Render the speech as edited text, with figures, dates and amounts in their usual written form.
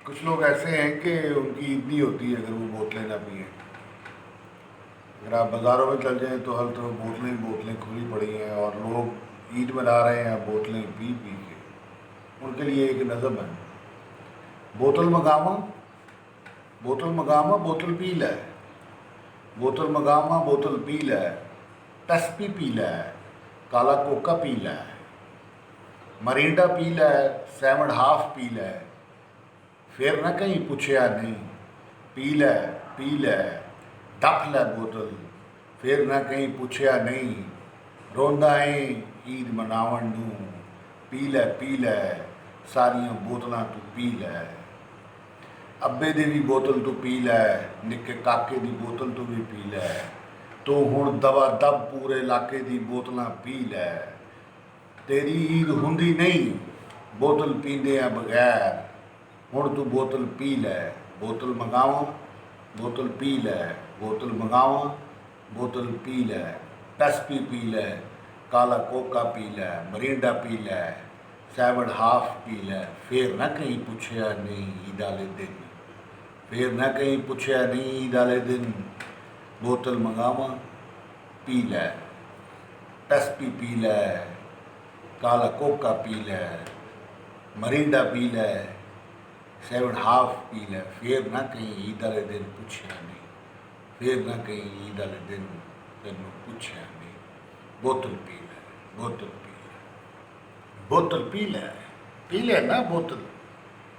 कुछ लोग ऐसे हैं कि उनकी ईद नहीं होती है अगर वो बोतलें ना पिए। अगर आप बाज़ारों में चल जाएं तो हर तरफ बोतलें ही बोतलें खुली पड़ी हैं और लोग ईद मना रहे हैं बोतलें पी पी के। उनके लिए एक नज़म है, बोतल मगामा बोतल पी लै, बोतल मगामा बोतल पी लै, टस्पी पी लै, काला कोका पी लै, मरिंडा पी लै, सेवन हाफ पी लै, फिर ना कहीं पुछया नहीं, पी लै डफ लै बोतल, फिर ना कहीं पुछया नहीं, रोंदा है ईद मनावन नूं, पी लै सारियां बोतलां तू पी लै। अब्बे दी भी बोतल तू पी लै, निक्के काके दी बोतल तू भी पी लै, तू हुण दवा दब पूरे इलाके दी बोतलां पी लै। तेरी ईद हुंदी नहीं बोतल पींदे बगैर, हुण तू बोतल पी लै, बोतल मंगावा बोतल पी लै, बोतल मंगावा बोतल पी लै, टस्पी पी लै, काला कोका पी लै, मरिंडा पी लै, सेवन हाफ पी लै, फिर ना कहीं पुछया नहीं ईद आले दिन, फिर ना कहीं पुछया नहीं ईद आले दिन, बोतल मंगावा पी लै, टस्पी पी लै, काला कोका पी लै, मरिंडा पी लै, सेवन हाफ पी लै, फिर ना कहीं ईद आले दिन पुछया नहीं, फिर ना कहीं ईद आले दिन तेनों पुछया नहीं, बोतल पी लै, बोतल पी लै, बोतल पी लै ना बोतल।